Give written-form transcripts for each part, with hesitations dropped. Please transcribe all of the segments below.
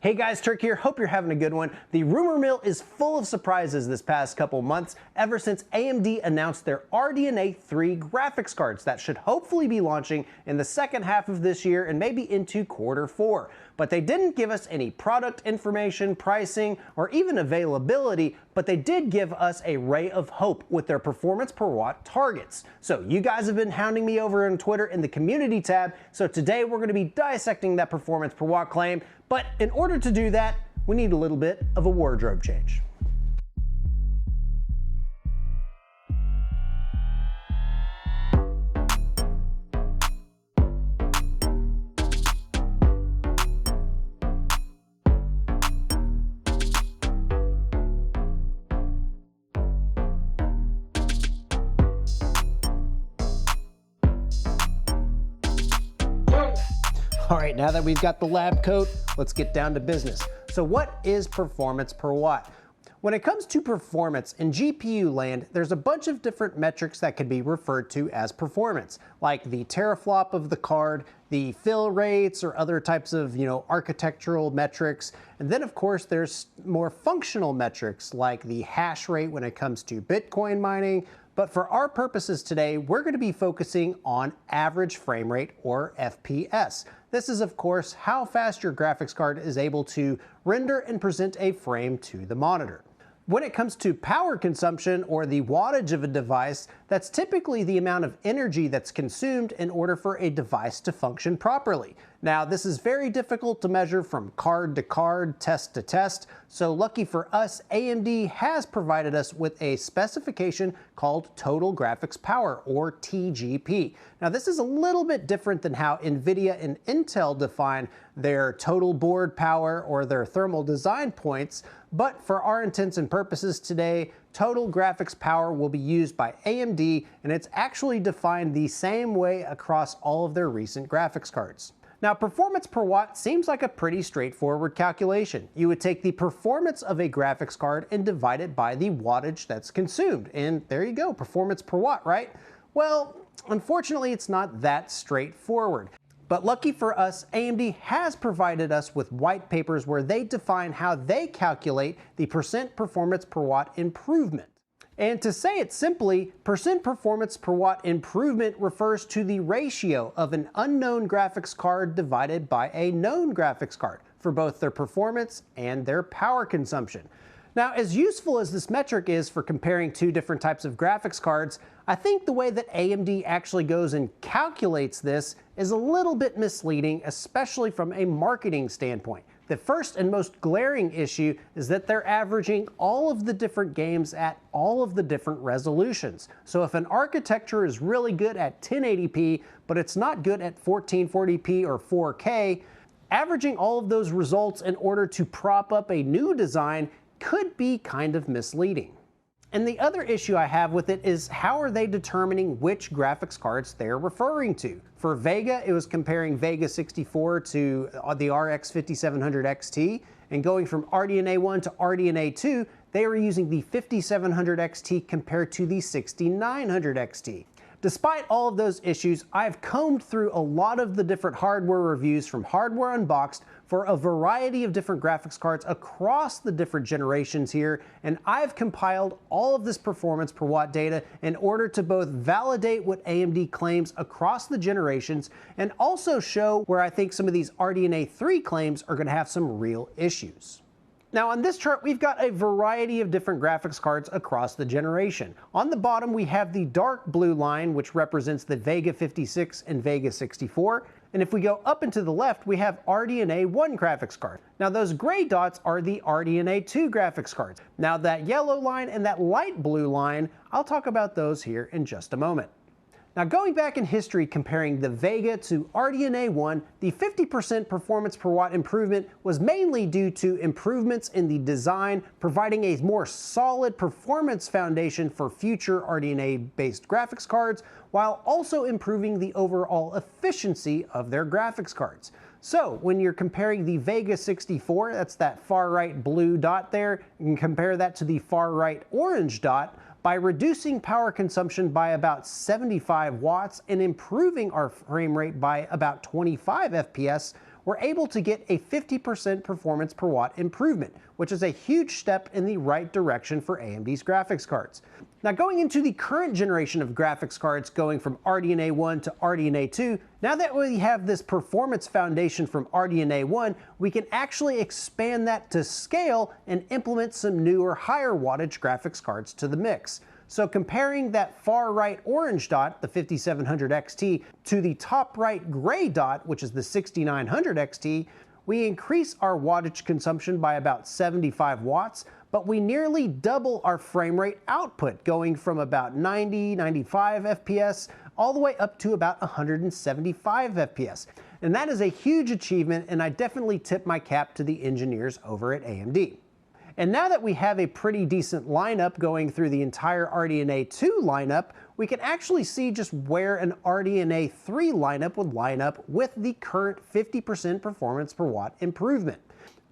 Hey guys, Turk here. Hope you're having a good one. The rumor mill is full of surprises this past couple months, ever since AMD announced their RDNA3 graphics cards that should hopefully be launching in the second half of this year and maybe into Q4. But they didn't give us any product information, pricing, or even availability, but they did give us a ray of hope with their performance per watt targets. So you guys have been hounding me over on Twitter in the community tab, so today we're going to be dissecting that performance per watt claim. But in order to do that, we need a little bit of a wardrobe change. All right, now that we've got the lab coat, let's get down to business. So what is performance per watt? When it comes to performance in GPU land, there's a bunch of different metrics that can be referred to as performance, like the teraflop of the card, the fill rates, or other types of, architectural metrics. And then of course there's more functional metrics like the hash rate when it comes to Bitcoin mining. But for our purposes today, we're going to be focusing on average frame rate, or FPS. This is, of course, how fast your graphics card is able to render and present a frame to the monitor. When it comes to power consumption, or the wattage of a device, that's typically the amount of energy that's consumed in order for a device to function properly. Now, this is very difficult to measure from card to card, test to test, so lucky for us, AMD has provided us with a specification called Total Graphics Power, or TGP. Now, this is a little bit different than how NVIDIA and Intel define their total board power or their thermal design points, but for our intents and purposes today, Total Graphics Power will be used by AMD, and it's actually defined the same way across all of their recent graphics cards. Now, performance per watt seems like a pretty straightforward calculation. You would take the performance of a graphics card and divide it by the wattage that's consumed, and there you go, performance per watt, right? Well, unfortunately, it's not that straightforward. But lucky for us, AMD has provided us with white papers where they define how they calculate the percent performance per watt improvement. And to say it simply, percent performance per watt improvement refers to the ratio of an unknown graphics card divided by a known graphics card for both their performance and their power consumption. Now, as useful as this metric is for comparing two different types of graphics cards, I think the way that AMD actually goes and calculates this is a little bit misleading, especially from a marketing standpoint. The first and most glaring issue is that they're averaging all of the different games at all of the different resolutions. So if an architecture is really good at 1080p, but it's not good at 1440p or 4K, averaging all of those results in order to prop up a new design could be kind of misleading. And the other issue I have with it is how are they determining which graphics cards they're referring to? For Vega, it was comparing Vega 64 to the RX 5700 XT, and going from RDNA1 to RDNA2, they were using the 5700 XT compared to the 6900 XT. Despite all of those issues, I've combed through a lot of the different hardware reviews from Hardware Unboxed for a variety of different graphics cards across the different generations here, and I've compiled all of this performance per watt data in order to both validate what AMD claims across the generations and also show where I think some of these RDNA3 claims are going to have some real issues. Now on this chart, we've got a variety of different graphics cards across the generation. On the bottom, we have the dark blue line, which represents the Vega 56 and Vega 64. And if we go up and to the left, we have RDNA1 graphics card. Now those gray dots are the RDNA2 graphics cards. Now that yellow line and that light blue line, I'll talk about those here in just a moment. Now going back in history comparing the Vega to RDNA1, the 50% performance per watt improvement was mainly due to improvements in the design, providing a more solid performance foundation for future RDNA-based graphics cards, while also improving the overall efficiency of their graphics cards. So when you're comparing the Vega 64, that's that far right blue dot there, you can compare that to the far right orange dot. By reducing power consumption by about 75 watts and improving our frame rate by about 25 FPS, we're able to get a 50% performance per watt improvement, which is a huge step in the right direction for AMD's graphics cards. Now, going into the current generation of graphics cards, going from RDNA1 to RDNA2, now that we have this performance foundation from RDNA1, we can actually expand that to scale and implement some newer higher wattage graphics cards to the mix. So comparing that far right orange dot, the 5700 XT, to the top right gray dot, which is the 6900 XT, we increase our wattage consumption by about 75 watts, but we nearly double our frame rate output, going from about 90, 95 FPS all the way up to about 175 FPS. And that is a huge achievement, and I definitely tip my cap to the engineers over at AMD. And now that we have a pretty decent lineup going through the entire RDNA2 lineup, we can actually see just where an RDNA3 lineup would line up with the current 50% performance per watt improvement.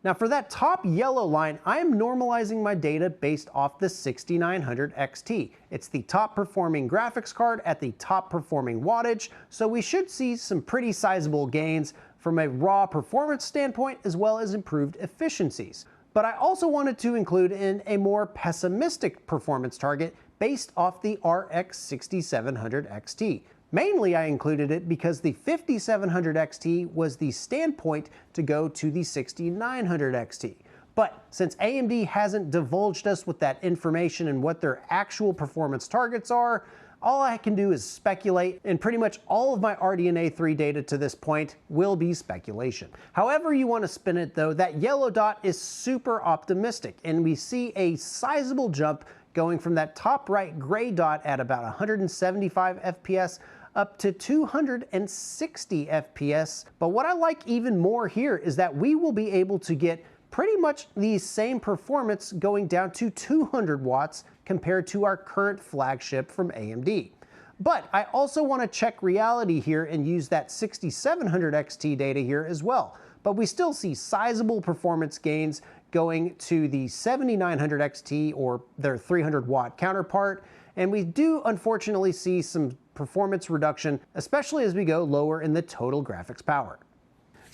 Now for that top yellow line, I am normalizing my data based off the 6900 XT. It's the top performing graphics card at the top performing wattage, so we should see some pretty sizable gains from a raw performance standpoint as well as improved efficiencies. But I also wanted to include in a more pessimistic performance target based off the RX 6700 XT. Mainly I included it because the 5700 XT was the standpoint to go to the 6900 XT. But since AMD hasn't divulged us with that information and what their actual performance targets are, all I can do is speculate, and pretty much all of my RDNA3 data to this point will be speculation. However you want to spin it though, that yellow dot is super optimistic, and we see a sizable jump going from that top right gray dot at about 175 FPS up to 260 FPS. But what I like even more here is that we will be able to get pretty much the same performance going down to 200 watts compared to our current flagship from AMD. But I also want to check reality here and use that 6700 XT data here as well. But we still see sizable performance gains going to the 7900 XT or their 300 watt counterpart. And we do unfortunately see some performance reduction, especially as we go lower in the total graphics power.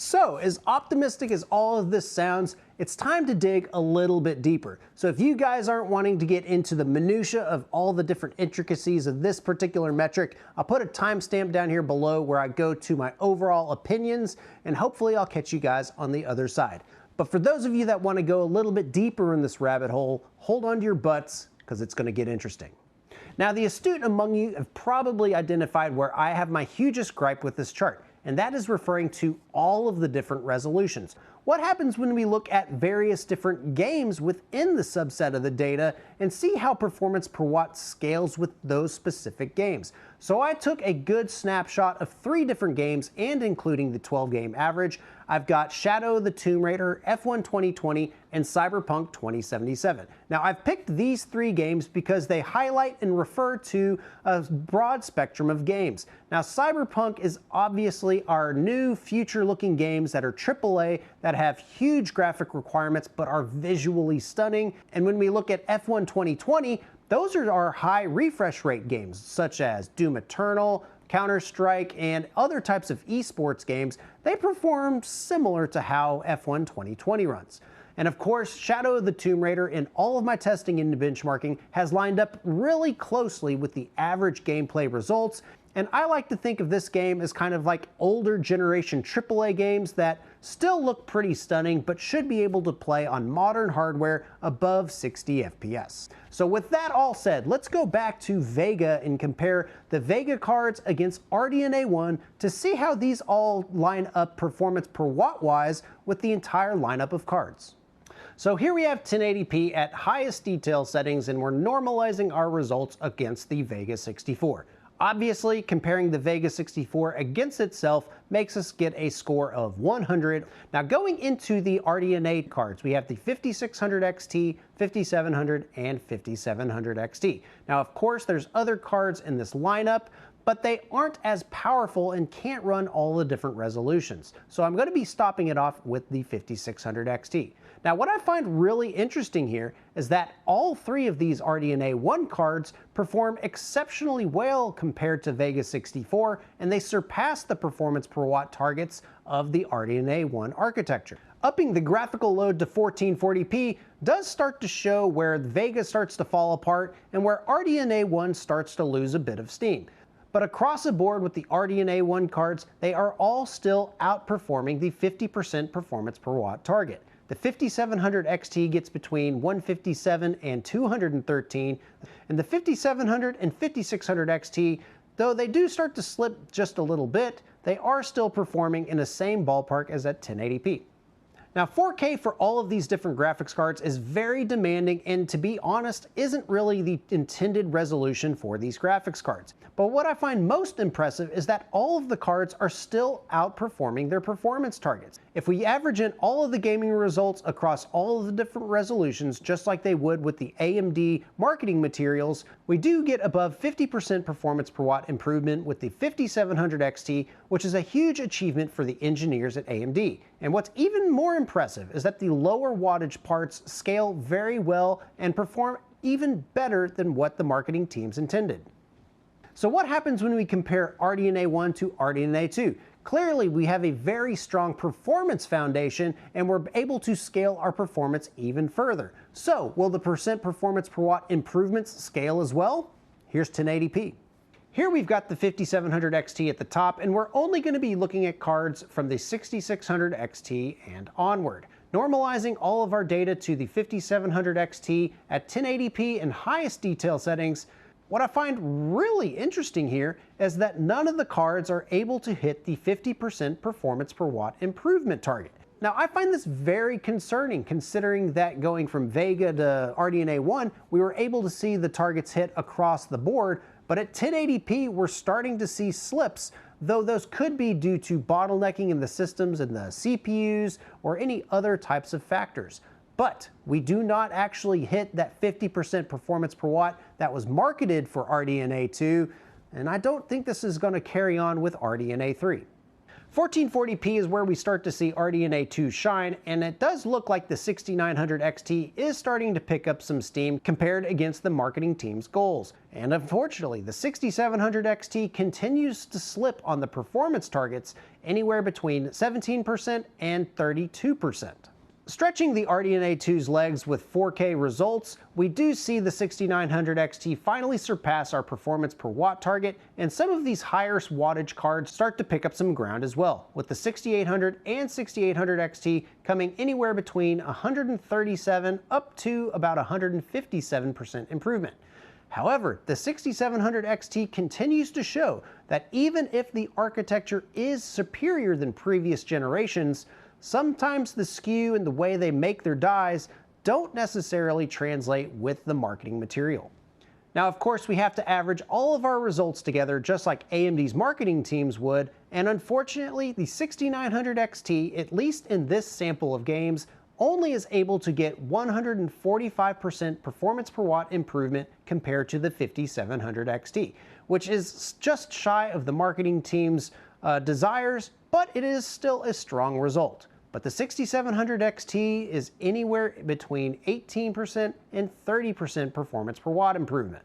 So, as optimistic as all of this sounds, it's time to dig a little bit deeper. So if you guys aren't wanting to get into the minutia of all the different intricacies of this particular metric, I'll put a timestamp down here below where I go to my overall opinions, and hopefully I'll catch you guys on the other side. But for those of you that want to go a little bit deeper in this rabbit hole, hold on to your butts, because it's going to get interesting. Now, the astute among you have probably identified where I have my hugest gripe with this chart, and that is referring to all of the different resolutions. What happens when we look at various different games within the subset of the data and see how performance per watt scales with those specific games? So I took a good snapshot of 3 different games, and including the 12 game average. I've got Shadow of the Tomb Raider, F1 2020, and Cyberpunk 2077. Now I've picked these 3 games because they highlight and refer to a broad spectrum of games. Now Cyberpunk is obviously our new future-looking games that are AAA, that have huge graphic requirements but are visually stunning. And when we look at F1 2020, those are our high refresh rate games, such as Doom Eternal, Counter-Strike, and other types of esports games. They perform similar to how F1 2020 runs. And of course, Shadow of the Tomb Raider, in all of my testing and benchmarking, has lined up really closely with the average gameplay results. And I like to think of this game as kind of like older generation AAA games that still look pretty stunning, but should be able to play on modern hardware above 60 FPS. So with that all said, let's go back to Vega and compare the Vega cards against RDNA1 to see how these all line up performance per watt wise with the entire lineup of cards. So here we have 1080p at highest detail settings, and we're normalizing our results against the Vega 64. Obviously, comparing the Vega 64 against itself makes us get a score of 100. Now going into the RDNA cards, we have the 5600 XT, 5700, and 5700 XT. Now of course there's other cards in this lineup, but they aren't as powerful and can't run all the different resolutions. So I'm going to be stopping it off with the 5600 XT. Now what I find really interesting here is that all three of these RDNA1 cards perform exceptionally well compared to Vega 64, and they surpass the performance per watt targets of the RDNA1 architecture. Upping the graphical load to 1440p does start to show where Vega starts to fall apart and where RDNA1 starts to lose a bit of steam. But across the board with the RDNA1 cards, they are all still outperforming the 50% performance per watt target. The 5700 XT gets between 157 and 213, and the 5700 and 5600 XT, though they do start to slip just a little bit, they are still performing in the same ballpark as at 1080p. Now 4K for all of these different graphics cards is very demanding, and to be honest, isn't really the intended resolution for these graphics cards. But what I find most impressive is that all of the cards are still outperforming their performance targets. If we average in all of the gaming results across all of the different resolutions, just like they would with the AMD marketing materials, we do get above 50% performance per watt improvement with the 5700 XT, which is a huge achievement for the engineers at AMD. And what's even more impressive is that the lower wattage parts scale very well and perform even better than what the marketing teams intended. So what happens when we compare RDNA1 to RDNA2? Clearly, we have a very strong performance foundation, and we're able to scale our performance even further. So will the percent performance per watt improvements scale as well? Here's 1080p. Here we've got the 5700 XT at the top, and we're only going to be looking at cards from the 6600 XT and onward. Normalizing all of our data to the 5700 XT at 1080p and highest detail settings, what I find really interesting here is that none of the cards are able to hit the 50% performance per watt improvement target. Now I find this very concerning, considering that going from Vega to RDNA1, we were able to see the targets hit across the board, but at 1080p we're starting to see slips, though those could be due to bottlenecking in the systems and the CPUs or any other types of factors. But we do not actually hit that 50% performance per watt that was marketed for RDNA2, and I don't think this is going to carry on with RDNA3. 1440p is where we start to see RDNA2 shine, and it does look like the 6900 XT is starting to pick up some steam compared against the marketing team's goals. And unfortunately, the 6700 XT continues to slip on the performance targets anywhere between 17% and 32%. Stretching the RDNA2's legs with 4K results, we do see the 6900 XT finally surpass our performance per watt target, and some of these higher wattage cards start to pick up some ground as well, with the 6800 and 6800 XT coming anywhere between 137 up to about 157% improvement. However, the 6700 XT continues to show that even if the architecture is superior than previous generations, sometimes the skew and the way they make their dies don't necessarily translate with the marketing material. Now, of course, we have to average all of our results together just like AMD's marketing teams would, and unfortunately, the 6900 XT, at least in this sample of games, only is able to get 145% performance per watt improvement compared to the 5700 XT, which is just shy of the marketing team's desires, but it is still a strong result. But the 6700 XT is anywhere between 18% and 30% performance per watt improvement.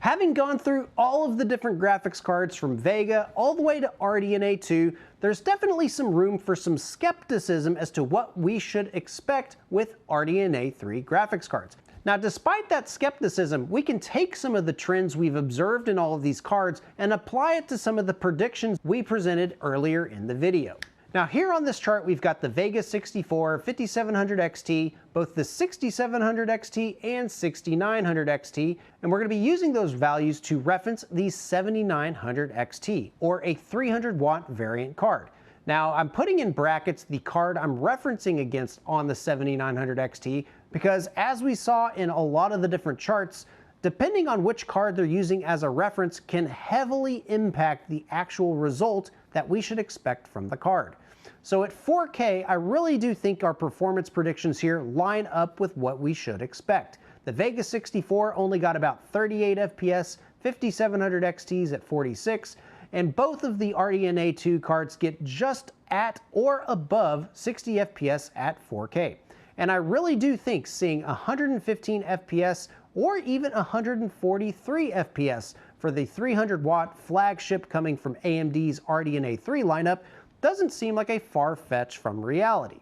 Having gone through all of the different graphics cards from Vega all the way to RDNA2, there's definitely some room for some skepticism as to what we should expect with RDNA3 graphics cards. Now, despite that skepticism, we can take some of the trends we've observed in all of these cards and apply it to some of the predictions we presented earlier in the video. Now, here on this chart, we've got the Vega 64, 5700 XT, both the 6700 XT and 6900 XT, and we're going to be using those values to reference the 7900 XT, or a 300 watt variant card. Now, I'm putting in brackets the card I'm referencing against on the 7900 XT because, as we saw in a lot of the different charts, depending on which card they're using as a reference can heavily impact the actual result that we should expect from the card. So at 4K, I really do think our performance predictions here line up with what we should expect. The Vega 64 only got about 38 FPS, 5700 XTs at 46, and both of the RDNA2 cards get just at or above 60 FPS at 4K. And I really do think seeing 115 FPS or even 143 FPS for the 300-watt flagship coming from AMD's RDNA3 lineup doesn't seem like a far fetch from reality.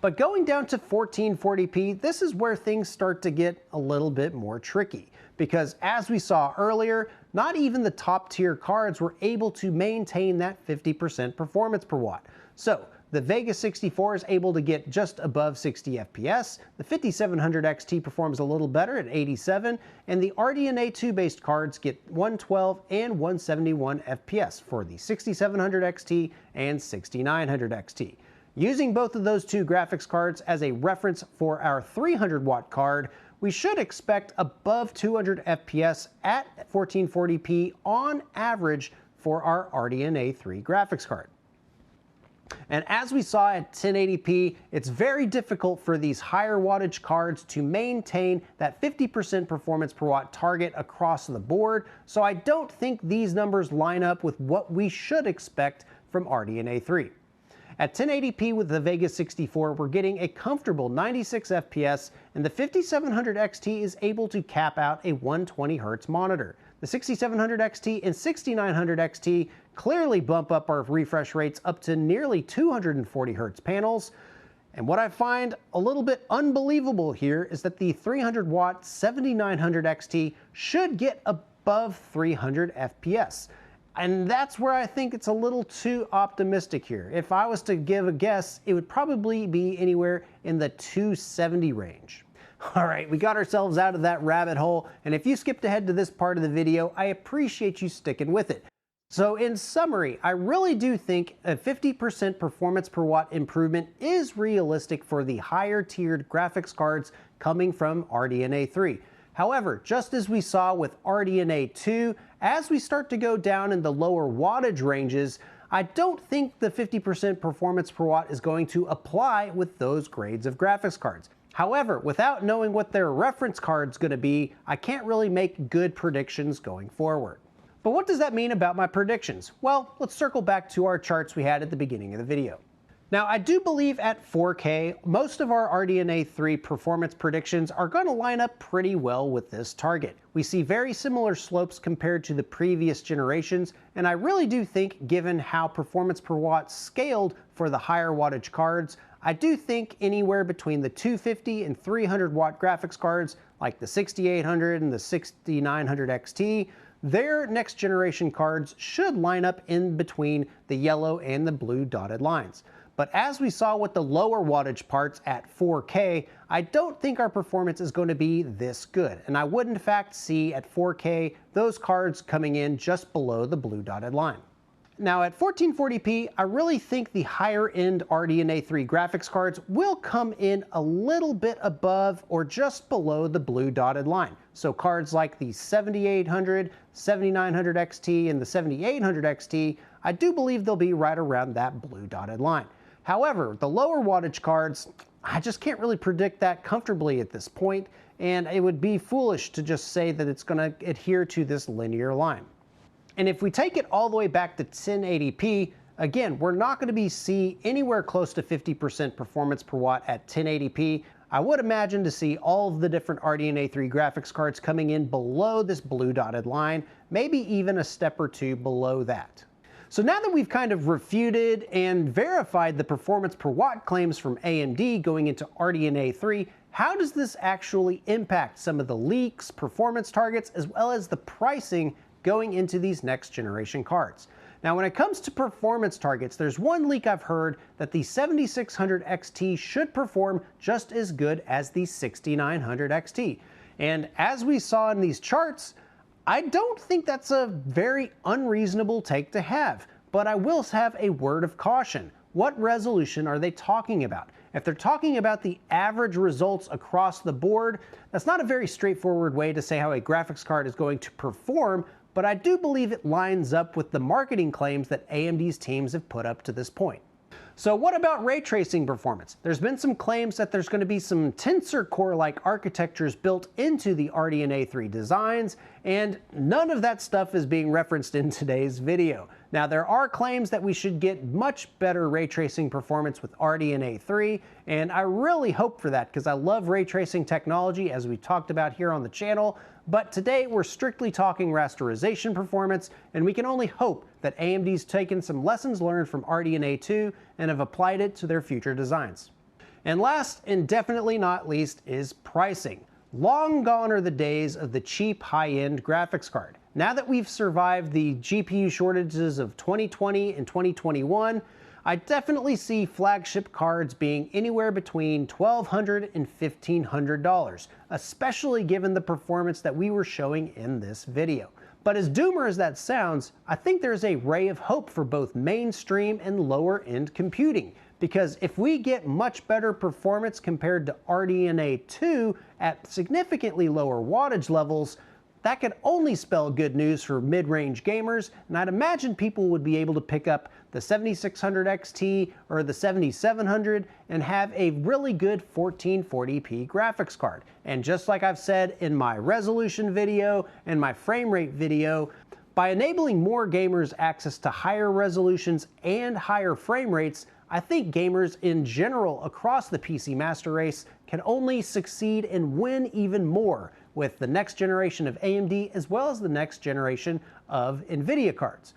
But going down to 1440p, this is where things start to get a little bit more tricky, because as we saw earlier, not even the top tier cards were able to maintain that 50% performance per watt. So the Vega 64 is able to get just above 60 FPS, the 5700 XT performs a little better at 87, and the RDNA2 based cards get 112 and 171 FPS for the 6700 XT and 6900 XT. Using both of those two graphics cards as a reference for our 300 watt card, we should expect above 200 FPS at 1440p on average for our RDNA3 graphics card. And as we saw at 1080p, it's very difficult for these higher wattage cards to maintain that 50% performance per watt target across the board, so I don't think these numbers line up with what we should expect from RDNA3. At 1080p with the Vega 64, we're getting a comfortable 96 FPS, and the 5700 XT is able to cap out a 120Hz monitor. The 6700 XT and 6900 XT clearly bump up our refresh rates up to nearly 240Hz panels. And what I find a little bit unbelievable here is that the 300-watt 7900 XT should get above 300 FPS. And that's where I think it's a little too optimistic here. If I was to give a guess, it would probably be anywhere in the 270 range. All right, we got ourselves out of that rabbit hole, and if you skipped ahead to this part of the video, I appreciate you sticking with it. So in summary, I really do think a 50% performance per watt improvement is realistic for the higher tiered graphics cards coming from RDNA3. However, just as we saw with RDNA2, as we start to go down in the lower wattage ranges, I don't think the 50% performance per watt is going to apply with those grades of graphics cards. However, without knowing what their reference card's going to be, I can't really make good predictions going forward. But what does that mean about my predictions? Well, let's circle back to our charts we had at the beginning of the video. Now, I do believe at 4K, most of our RDNA3 performance predictions are going to line up pretty well with this target. We see very similar slopes compared to the previous generations, and I really do think, given how performance per watt scaled for the higher wattage cards, I do think anywhere between the 250 and 300 watt graphics cards, like the 6800 and the 6900 XT, their next generation cards should line up in between the yellow and the blue dotted lines. But as we saw with the lower wattage parts at 4K, I don't think our performance is going to be this good. And I would in fact see at 4K those cards coming in just below the blue dotted line. Now at 1440p, I really think the higher end RDNA3 graphics cards will come in a little bit above or just below the blue dotted line. So cards like the 7800, 7900 XT, and the 7800 XT, I do believe they'll be right around that blue dotted line. However, the lower wattage cards, I just can't really predict that comfortably at this point, and it would be foolish to just say that it's going to adhere to this linear line. And if we take it all the way back to 1080p, again, we're not going to see anywhere close to 50% performance per watt at 1080p. I would imagine to see all of the different RDNA3 graphics cards coming in below this blue dotted line, maybe even a step or two below that. So now that we've kind of refuted and verified the performance per watt claims from AMD going into RDNA3, how does this actually impact some of the leaks, performance targets, as well as the pricing going into these next generation cards? Now, when it comes to performance targets, there's one leak I've heard that the 7600 XT should perform just as good as the 6900 XT. And as we saw in these charts, I don't think that's a very unreasonable take to have, but I will have a word of caution. What resolution are they talking about? If they're talking about the average results across the board, that's not a very straightforward way to say how a graphics card is going to perform, but I do believe it lines up with the marketing claims that AMD's teams have put up to this point. So what about ray tracing performance? There's been some claims that there's going to be some tensor core-like architectures built into the RDNA3 designs, and none of that stuff is being referenced in today's video. Now, there are claims that we should get much better ray tracing performance with RDNA3, and I really hope for that because I love ray tracing technology, as we talked about here on the channel. But today we're strictly talking rasterization performance, and we can only hope that AMD's taken some lessons learned from RDNA2 and have applied it to their future designs. And last and definitely not least is pricing. Long gone are the days of the cheap high-end graphics card. Now that we've survived the GPU shortages of 2020 and 2021, I definitely see flagship cards being anywhere between $1,200 and $1,500, especially given the performance that we were showing in this video. But as doomer as that sounds, I think there's a ray of hope for both mainstream and lower-end computing, because if we get much better performance compared to RDNA2 at significantly lower wattage levels, that could only spell good news for mid-range gamers, and I'd imagine people would be able to pick up the 7600 XT or the 7700 and have a really good 1440p graphics card. And just like I've said in my resolution video and my frame rate video, by enabling more gamers access to higher resolutions and higher frame rates, I think gamers in general across the PC master race can only succeed and win even more with the next generation of AMD as well as the next generation of NVIDIA cards.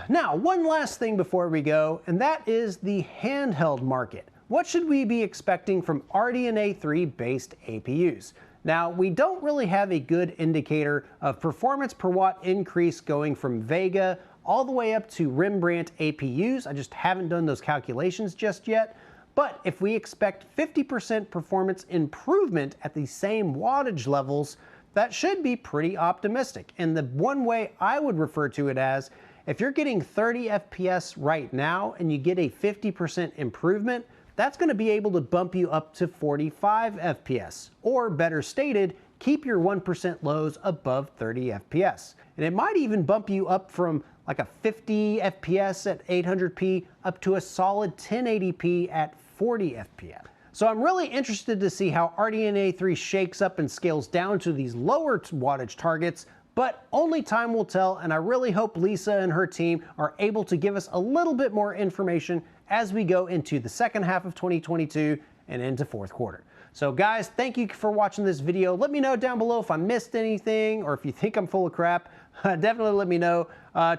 Now, one last thing before we go, and that is the handheld market. What should we be expecting from RDNA3 based APUs? Now, we don't really have a good indicator of performance per watt increase going from Vega all the way up to Rembrandt APUs. I just haven't done those calculations just yet. But if we expect 50% performance improvement at the same wattage levels, that should be pretty optimistic. And the one way I would refer to it as, if you're getting 30 FPS right now and you get a 50% improvement, that's going to be able to bump you up to 45 FPS. Or better stated, keep your 1% lows above 30 FPS. And it might even bump you up from like a 50 FPS at 800p up to a solid 1080p at 40 FPS. So I'm really interested to see how RDNA3 shakes up and scales down to these lower wattage targets, but only time will tell, and I really hope Lisa and her team are able to give us a little bit more information as we go into the second half of 2022 and into fourth quarter. So guys, thank you for watching this video. Let me know down below if I missed anything or if you think I'm full of crap. Definitely let me know.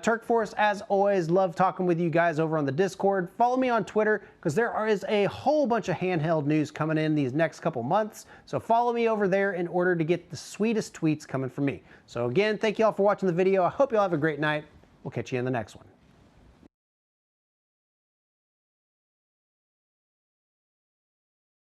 Turk Force, as always, love talking with you guys over on the Discord. Follow me on Twitter because there is a whole bunch of handheld news coming in these next couple months. So follow me over there in order to get the sweetest tweets coming from me. So again, thank you all for watching the video. I hope you all have a great night. We'll catch you in the next one.